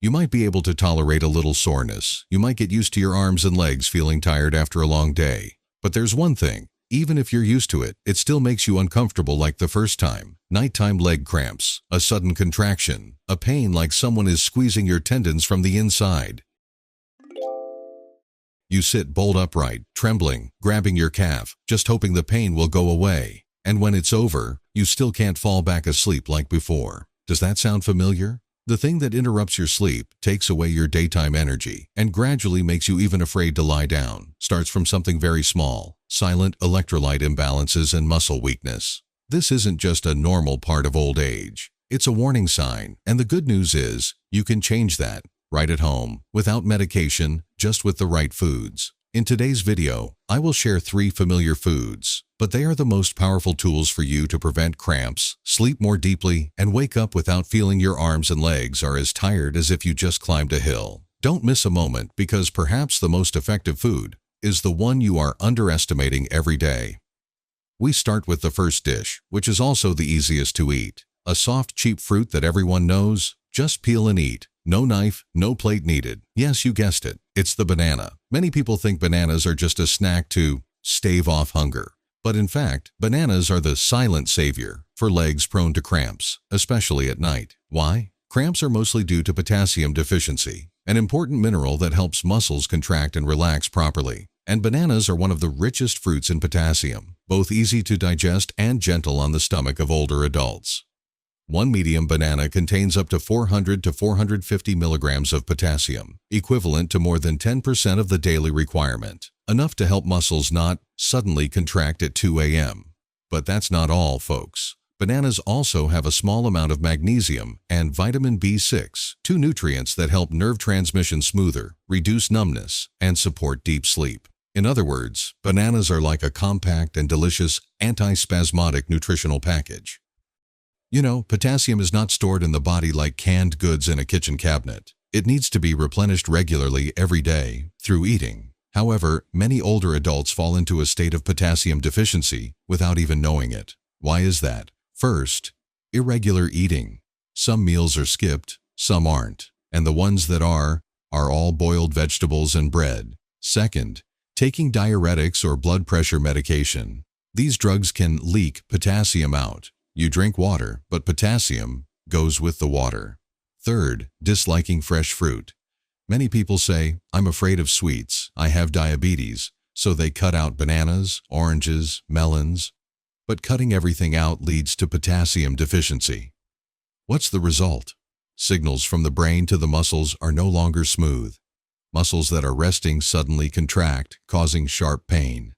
You might be able to tolerate a little soreness. You might get used to your arms and legs feeling tired after a long day. But there's one thing. Even if you're used to it, it still makes you uncomfortable like the first time. Nighttime leg cramps, a sudden contraction, a pain like someone is squeezing your tendons from the inside. You sit bolt upright, trembling, grabbing your calf, just hoping the pain will go away. And when it's over, you still can't fall back asleep like before. Does that sound familiar? The thing that interrupts your sleep, takes away your daytime energy, and gradually makes you even afraid to lie down, starts from something very small: silent electrolyte imbalances and muscle weakness. This isn't just a normal part of old age. It's a warning sign, and the good news is, you can change that, right at home, without medication, just with the right foods. In today's video, I will share 3 familiar foods, but they are the most powerful tools for you to prevent cramps, sleep more deeply, and wake up without feeling your arms and legs are as tired as if you just climbed a hill. Don't miss a moment, because perhaps the most effective food is the one you are underestimating every day. We start with the first dish, which is also the easiest to eat. A soft, cheap fruit that everyone knows. Just peel and eat. No knife, no plate needed. Yes, you guessed it. It's the banana. Many people think bananas are just a snack to stave off hunger. But in fact, bananas are the silent savior for legs prone to cramps, especially at night. Why? Cramps are mostly due to potassium deficiency, an important mineral that helps muscles contract and relax properly. And bananas are one of the richest fruits in potassium, both easy to digest and gentle on the stomach of older adults. One medium banana contains up to 400 to 450 milligrams of potassium, equivalent to more than 10% of the daily requirement, enough to help muscles not suddenly contract at 2 a.m. But that's not all, folks. Bananas also have a small amount of magnesium and vitamin B6, 2 nutrients that help nerve transmission smoother, reduce numbness, and support deep sleep. In other words, bananas are like a compact and delicious anti-spasmodic nutritional package. You know, potassium is not stored in the body like canned goods in a kitchen cabinet. It needs to be replenished regularly every day through eating. However, many older adults fall into a state of potassium deficiency without even knowing it. Why is that? First, irregular eating. Some meals are skipped, some aren't, and the ones that are all boiled vegetables and bread. Second, taking diuretics or blood pressure medication. These drugs can leak potassium out. You drink water, but potassium goes with the water. Third, disliking fresh fruit. Many people say, "I'm afraid of sweets, I have diabetes," so they cut out bananas, oranges, melons. But cutting everything out leads to potassium deficiency. What's the result? Signals from the brain to the muscles are no longer smooth. Muscles that are resting suddenly contract, causing sharp pain.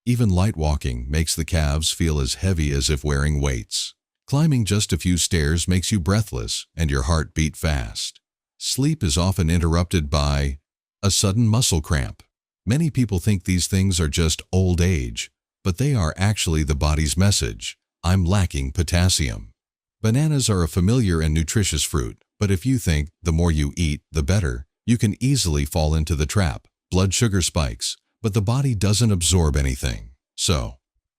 Even light walking makes the calves feel as heavy as if wearing weights. Climbing just a few stairs makes you breathless and your heart beat fast. Sleep is often interrupted by a sudden muscle cramp. Many people think these things are just old age, but they are actually the body's message: I'm lacking potassium. Bananas are a familiar and nutritious fruit, but if you think the more you eat, the better, you can easily fall into the trap. Blood sugar spikes, but the body doesn't absorb anything. So,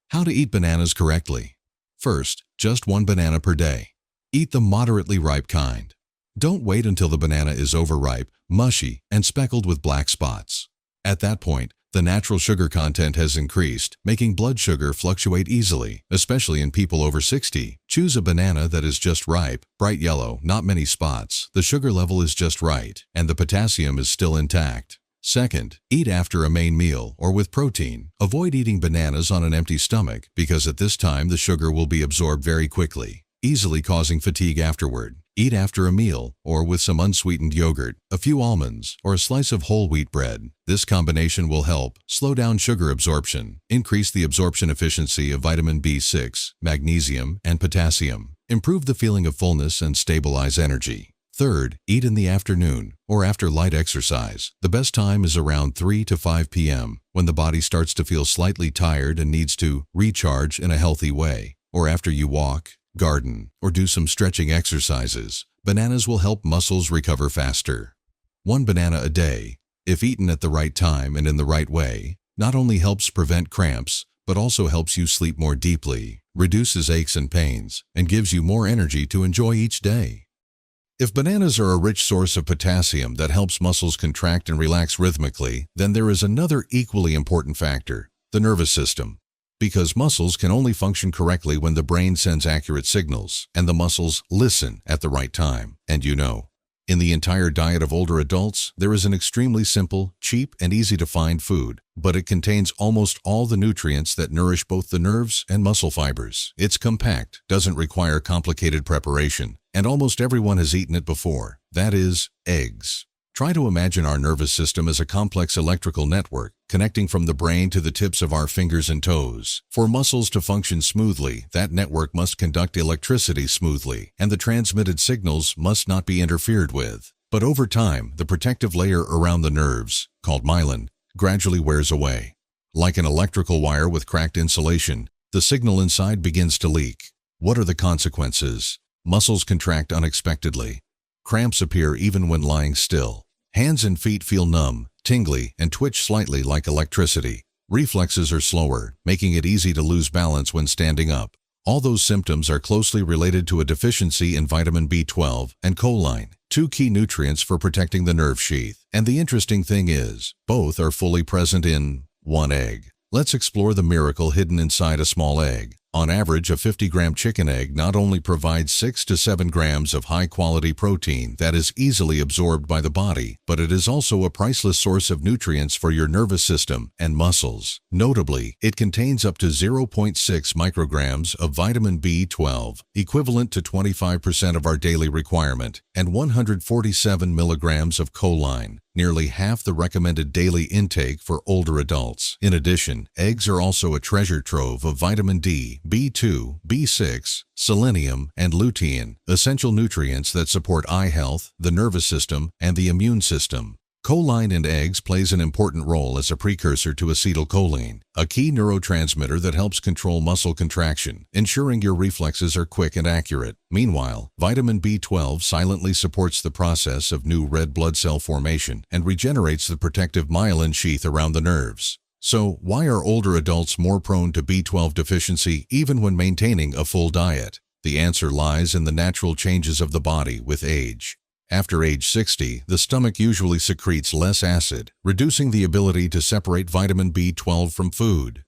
how to eat bananas correctly? First, just 1 banana per day. Eat the moderately ripe kind. Don't wait until the banana is overripe, mushy, and speckled with black spots. At that point, the natural sugar content has increased, making blood sugar fluctuate easily, especially in people over 60. Choose a banana that is just ripe, bright yellow, not many spots. The sugar level is just right, and the potassium is still intact. Second, eat after a main meal or with protein. Avoid eating bananas on an empty stomach because at this time the sugar will be absorbed very quickly, easily causing fatigue afterward. Eat after a meal or with some unsweetened yogurt, a few almonds, or a slice of whole wheat bread. This combination will help slow down sugar absorption, increase the absorption efficiency of vitamin B6, magnesium, and potassium, improve the feeling of fullness, and stabilize energy. Third, eat in the afternoon or after light exercise. The best time is around 3 to 5 p.m. when the body starts to feel slightly tired and needs to recharge in a healthy way, or after you walk, garden, or do some stretching exercises. Bananas will help muscles recover faster. 1 banana a day, if eaten at the right time and in the right way, not only helps prevent cramps, but also helps you sleep more deeply, reduces aches and pains, and gives you more energy to enjoy each day. If bananas are a rich source of potassium that helps muscles contract and relax rhythmically, then there is another equally important factor, the nervous system. Because muscles can only function correctly when the brain sends accurate signals, and the muscles listen at the right time. And in the entire diet of older adults, there is an extremely simple, cheap, and easy-to-find food, but it contains almost all the nutrients that nourish both the nerves and muscle fibers. It's compact, doesn't require complicated preparation, and almost everyone has eaten it before. That is, eggs. Try to imagine our nervous system as a complex electrical network connecting from the brain to the tips of our fingers and toes. For muscles to function smoothly, that network must conduct electricity smoothly, and the transmitted signals must not be interfered with. But over time, the protective layer around the nerves, called myelin, gradually wears away. Like an electrical wire with cracked insulation, the signal inside begins to leak. What are the consequences? Muscles contract unexpectedly. Cramps appear even when lying still. Hands and feet feel numb, tingly, and twitch slightly like electricity. Reflexes are slower, making it easy to lose balance when standing up. All those symptoms are closely related to a deficiency in vitamin B12 and choline, two key nutrients for protecting the nerve sheath. And the interesting thing is, both are fully present in one egg. Let's explore the miracle hidden inside a small egg. On average, a 50-gram chicken egg not only provides 6 to 7 grams of high-quality protein that is easily absorbed by the body, but it is also a priceless source of nutrients for your nervous system and muscles. Notably, it contains up to 0.6 micrograms of vitamin B12, equivalent to 25% of our daily requirement, and 147 milligrams of choline, nearly half the recommended daily intake for older adults. In addition, eggs are also a treasure trove of vitamin D, B2, B6, selenium, and lutein, essential nutrients that support eye health, the nervous system, and the immune system. Choline in eggs plays an important role as a precursor to acetylcholine, a key neurotransmitter that helps control muscle contraction, ensuring your reflexes are quick and accurate. Meanwhile, vitamin B12 silently supports the process of new red blood cell formation and regenerates the protective myelin sheath around the nerves. So, why are older adults more prone to B12 deficiency even when maintaining a full diet? The answer lies in the natural changes of the body with age. After age 60, the stomach usually secretes less acid, reducing the ability to separate vitamin B12 from food.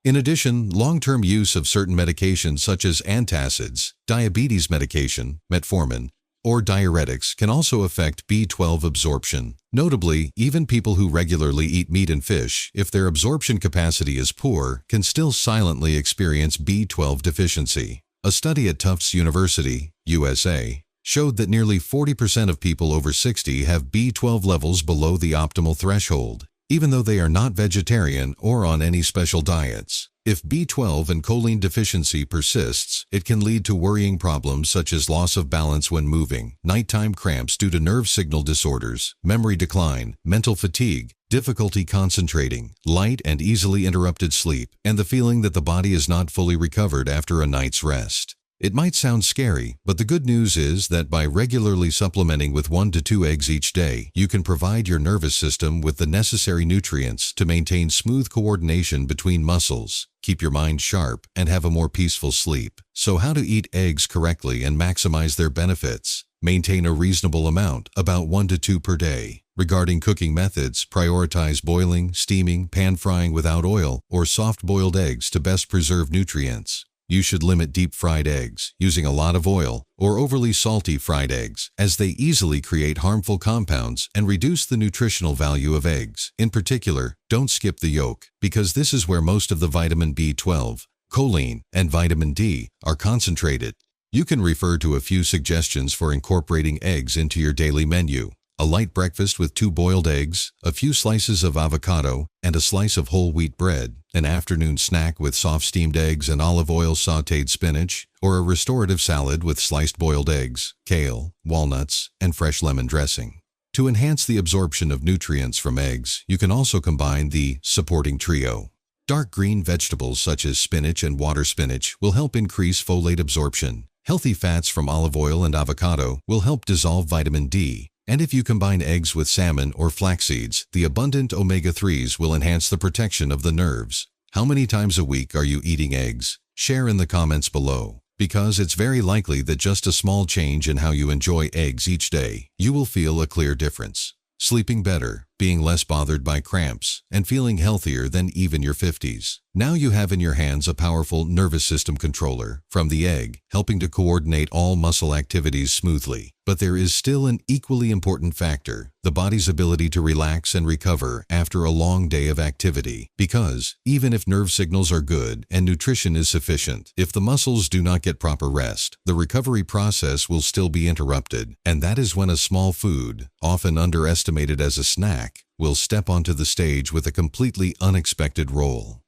In addition, long-term use of certain medications such as antacids, diabetes medication, metformin, or diuretics can also affect B12 absorption. Notably, even people who regularly eat meat and fish, if their absorption capacity is poor, can still silently experience B12 deficiency. A study at Tufts University, USA, showed that nearly 40% of people over 60 have B12 levels below the optimal threshold, even though they are not vegetarian or on any special diets. If B12 and choline deficiency persists, it can lead to worrying problems such as loss of balance when moving, nighttime cramps due to nerve signal disorders, memory decline, mental fatigue, difficulty concentrating, light and easily interrupted sleep, and the feeling that the body is not fully recovered after a night's rest. It might sound scary, but the good news is that by regularly supplementing with 1 to 2 eggs each day, you can provide your nervous system with the necessary nutrients to maintain smooth coordination between muscles, keep your mind sharp, and have a more peaceful sleep. So how to eat eggs correctly and maximize their benefits? Maintain a reasonable amount, about 1 to 2 per day. Regarding cooking methods, prioritize boiling, steaming, pan-frying without oil, or soft-boiled eggs to best preserve nutrients. You should limit deep-fried eggs, using a lot of oil, or overly salty fried eggs, as they easily create harmful compounds and reduce the nutritional value of eggs. In particular, don't skip the yolk, because this is where most of the vitamin B12, choline, and vitamin D are concentrated. You can refer to a few suggestions for incorporating eggs into your daily menu. A light breakfast with 2 boiled eggs, a few slices of avocado, and a slice of whole wheat bread, an afternoon snack with soft steamed eggs and olive oil sautéed spinach, or a restorative salad with sliced boiled eggs, kale, walnuts, and fresh lemon dressing. To enhance the absorption of nutrients from eggs, you can also combine the supporting trio. Dark green vegetables such as spinach and water spinach will help increase folate absorption. Healthy fats from olive oil and avocado will help dissolve vitamin D. And if you combine eggs with salmon or flax seeds, the abundant omega-3s will enhance the protection of the nerves. How many times a week are you eating eggs? Share in the comments below. Because it's very likely that just a small change in how you enjoy eggs each day, you will feel a clear difference. Sleeping better, being less bothered by cramps, and feeling healthier than even your 50s. Now you have in your hands a powerful nervous system controller from the egg, helping to coordinate all muscle activities smoothly. But there is still an equally important factor, the body's ability to relax and recover after a long day of activity. Because, even if nerve signals are good and nutrition is sufficient, if the muscles do not get proper rest, the recovery process will still be interrupted. And that is when a small food, often underestimated as a snack, will step onto the stage with a completely unexpected role.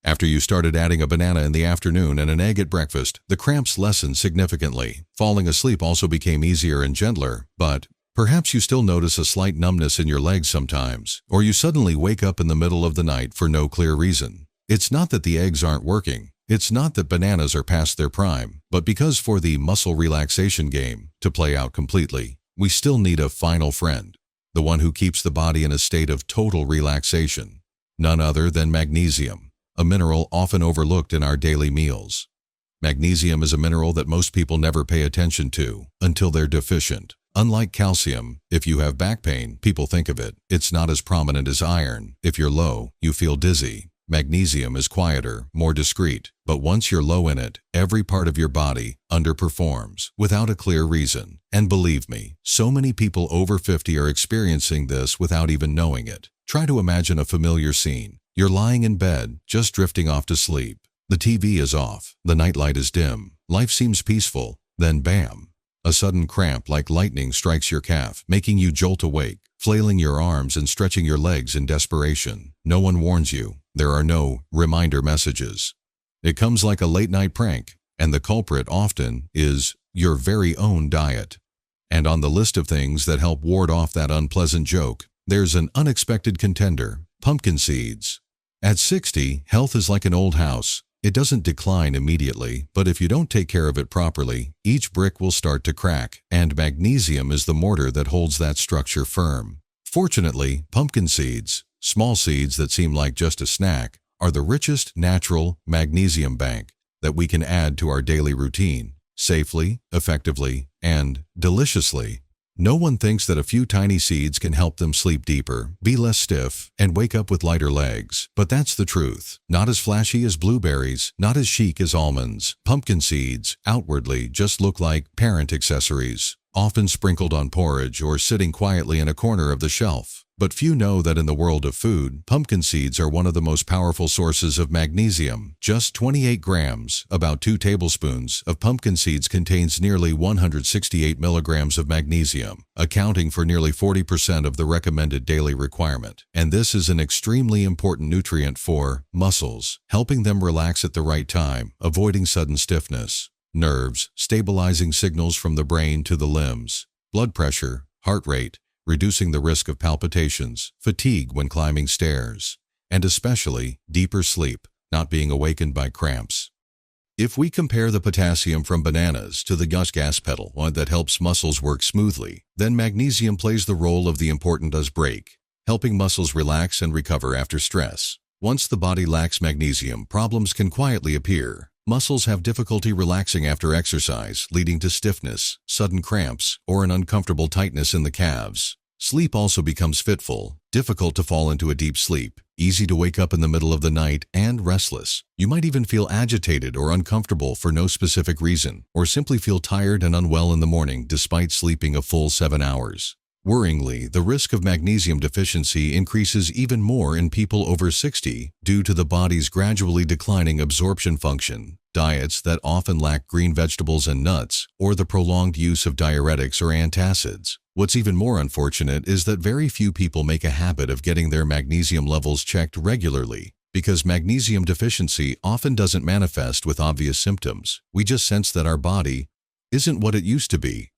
After you started adding a banana in the afternoon and an egg at breakfast, the cramps lessened significantly. Falling asleep also became easier and gentler, but perhaps you still notice a slight numbness in your legs sometimes, or you suddenly wake up in the middle of the night for no clear reason. It's not that the eggs aren't working. It's not that bananas are past their prime, but because for the muscle relaxation game to play out completely, we still need a final friend, the one who keeps the body in a state of total relaxation. None other than magnesium, a mineral often overlooked in our daily meals. Magnesium is a mineral that most people never pay attention to until they're deficient. Unlike calcium, if you have back pain, people think of it. It's not as prominent as iron. If you're low, you feel dizzy. Magnesium is quieter, more discreet, but once you're low in it, every part of your body underperforms without a clear reason. And believe me, so many people over 50 are experiencing this without even knowing it. Try to imagine a familiar scene. You're lying in bed, just drifting off to sleep. The TV is off, the nightlight is dim, life seems peaceful, then bam! A sudden cramp like lightning strikes your calf, making you jolt awake, flailing your arms and stretching your legs in desperation. No one warns you. There are no reminder messages. It comes like a late-night prank, and the culprit often is your very own diet. And on the list of things that help ward off that unpleasant joke, there's an unexpected contender: pumpkin seeds. At 60, health is like an old house. It doesn't decline immediately, but if you don't take care of it properly, each brick will start to crack, and magnesium is the mortar that holds that structure firm. Fortunately, pumpkin seeds, small seeds that seem like just a snack, are the richest natural magnesium bank that we can add to our daily routine, safely, effectively, and deliciously. No one thinks that a few tiny seeds can help them sleep deeper, be less stiff, and wake up with lighter legs. But that's the truth. Not as flashy as blueberries, not as chic as almonds. Pumpkin seeds, outwardly, just look like parent accessories, often sprinkled on porridge or sitting quietly in a corner of the shelf. But few know that in the world of food, pumpkin seeds are one of the most powerful sources of magnesium. Just 28 grams, about 2 tablespoons, of pumpkin seeds contains nearly 168 milligrams of magnesium, accounting for nearly 40% of the recommended daily requirement. And this is an extremely important nutrient for muscles, helping them relax at the right time, avoiding sudden stiffness, nerves, stabilizing signals from the brain to the limbs, blood pressure, heart rate, reducing the risk of palpitations, fatigue when climbing stairs, and especially deeper sleep, not being awakened by cramps. If we compare the potassium from bananas to the gas pedal, one that helps muscles work smoothly, then magnesium plays the role of the important brake, helping muscles relax and recover after stress. Once the body lacks magnesium, problems can quietly appear. Muscles have difficulty relaxing after exercise, leading to stiffness, sudden cramps, or an uncomfortable tightness in the calves. Sleep also becomes fitful, difficult to fall into a deep sleep, easy to wake up in the middle of the night, and restless. You might even feel agitated or uncomfortable for no specific reason, or simply feel tired and unwell in the morning despite sleeping a full 7 hours. Worryingly, the risk of magnesium deficiency increases even more in people over 60 due to the body's gradually declining absorption function, diets that often lack green vegetables and nuts, or the prolonged use of diuretics or antacids. What's even more unfortunate is that very few people make a habit of getting their magnesium levels checked regularly, because magnesium deficiency often doesn't manifest with obvious symptoms. We just sense that our body isn't what it used to be.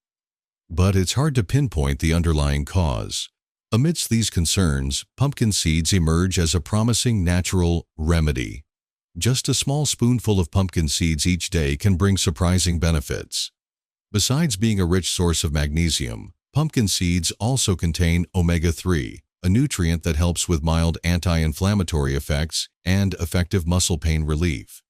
But it's hard to pinpoint the underlying cause. Amidst these concerns, pumpkin seeds emerge as a promising natural remedy. Just a small spoonful of pumpkin seeds each day can bring surprising benefits. Besides being a rich source of magnesium, pumpkin seeds also contain omega-3, a nutrient that helps with mild anti-inflammatory effects and effective muscle pain relief.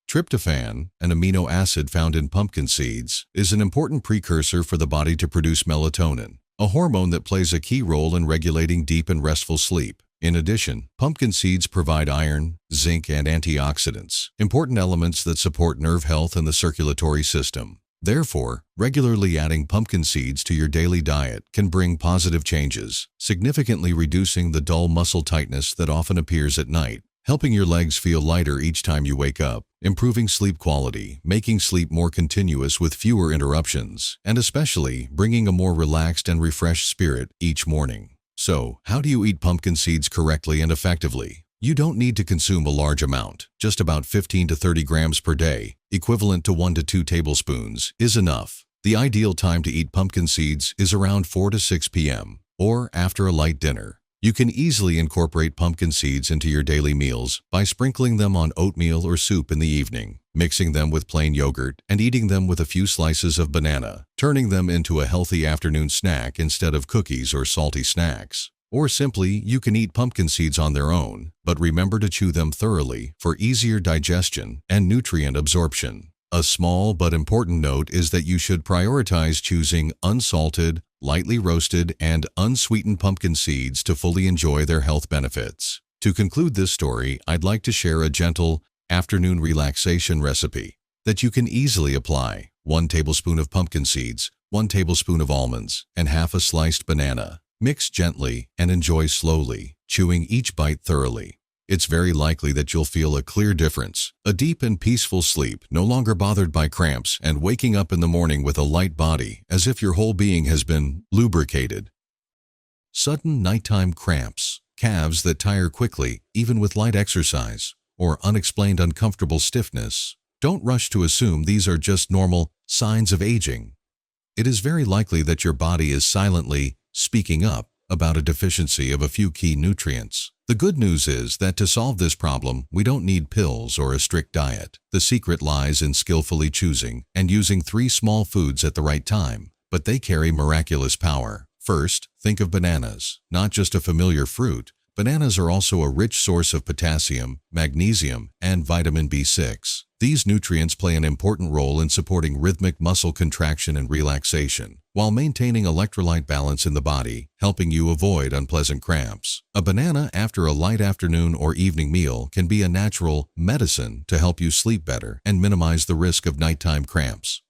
Tryptophan, an amino acid found in pumpkin seeds, is an important precursor for the body to produce melatonin, a hormone that plays a key role in regulating deep and restful sleep. In addition, pumpkin seeds provide iron, zinc, and antioxidants, important elements that support nerve health and the circulatory system. Therefore, regularly adding pumpkin seeds to your daily diet can bring positive changes, significantly reducing the dull muscle tightness that often appears at night, helping your legs feel lighter each time you wake up, improving sleep quality, making sleep more continuous with fewer interruptions, and especially bringing a more relaxed and refreshed spirit each morning. So, how do you eat pumpkin seeds correctly and effectively? You don't need to consume a large amount. Just about 15 to 30 grams per day, equivalent to 1 to 2 tablespoons, is enough. The ideal time to eat pumpkin seeds is around 4 to 6 p.m., or after a light dinner. You can easily incorporate pumpkin seeds into your daily meals by sprinkling them on oatmeal or soup in the evening, mixing them with plain yogurt, and eating them with a few slices of banana, turning them into a healthy afternoon snack instead of cookies or salty snacks. Or simply, you can eat pumpkin seeds on their own, but remember to chew them thoroughly for easier digestion and nutrient absorption. A small but important note is that you should prioritize choosing unsalted, lightly roasted, and unsweetened pumpkin seeds to fully enjoy their health benefits. To conclude this story, I'd like to share a gentle afternoon relaxation recipe that you can easily apply. 1 tablespoon of pumpkin seeds, 1 tablespoon of almonds, and half a sliced banana. Mix gently and enjoy slowly, chewing each bite thoroughly. It's very likely that you'll feel a clear difference, a deep and peaceful sleep, no longer bothered by cramps, and waking up in the morning with a light body, as if your whole being has been lubricated. Sudden nighttime cramps, calves that tire quickly, even with light exercise, or unexplained uncomfortable stiffness. Don't rush to assume these are just normal signs of aging. It is very likely that your body is silently speaking up about a deficiency of a few key nutrients. The good news is that to solve this problem, we don't need pills or a strict diet. The secret lies in skillfully choosing and using 3 small foods at the right time, but they carry miraculous power. First, think of bananas. Not just a familiar fruit, bananas are also a rich source of potassium, magnesium, and vitamin B6. These nutrients play an important role in supporting rhythmic muscle contraction and relaxation, while maintaining electrolyte balance in the body, helping you avoid unpleasant cramps. A banana after a light afternoon or evening meal can be a natural medicine to help you sleep better and minimize the risk of nighttime cramps.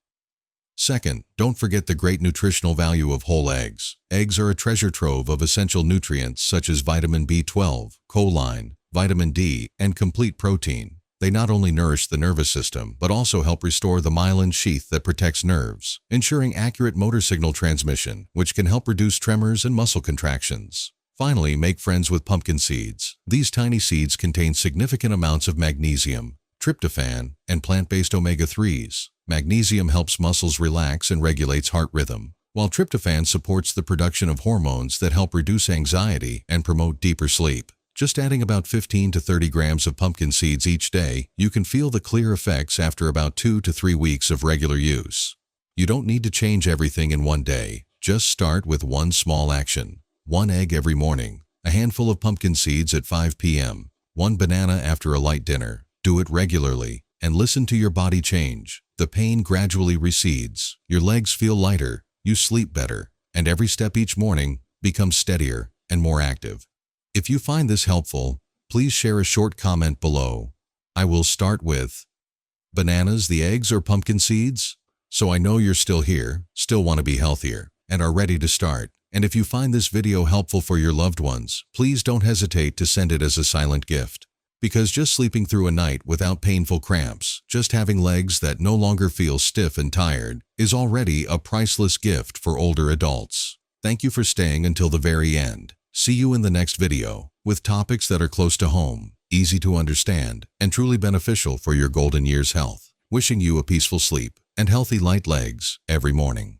Second, don't forget the great nutritional value of whole eggs. Eggs are a treasure trove of essential nutrients such as vitamin B12, choline, vitamin D, and complete protein. They not only nourish the nervous system, but also help restore the myelin sheath that protects nerves, ensuring accurate motor signal transmission, which can help reduce tremors and muscle contractions. Finally, make friends with pumpkin seeds. These tiny seeds contain significant amounts of magnesium, tryptophan, and plant-based omega-3s. Magnesium helps muscles relax and regulates heart rhythm, while tryptophan supports the production of hormones that help reduce anxiety and promote deeper sleep. Just adding about 15 to 30 grams of pumpkin seeds each day, you can feel the clear effects after about 2 to 3 weeks of regular use. You don't need to change everything in one day. Just start with one small action. 1 egg every morning, a handful of pumpkin seeds at 5 p.m., 1 banana after a light dinner. Do it regularly, and listen to your body change. The pain gradually recedes, your legs feel lighter, you sleep better, and every step each morning becomes steadier and more active. If you find this helpful, please share a short comment below. I will start with bananas, the eggs, or pumpkin seeds? So I know you're still here, still want to be healthier, and are ready to start. And if you find this video helpful for your loved ones, please don't hesitate to send it as a silent gift. Because just sleeping through a night without painful cramps, just having legs that no longer feel stiff and tired, is already a priceless gift for older adults. Thank you for staying until the very end. See you in the next video, with topics that are close to home, easy to understand, and truly beneficial for your golden years health. Wishing you a peaceful sleep and healthy light legs every morning.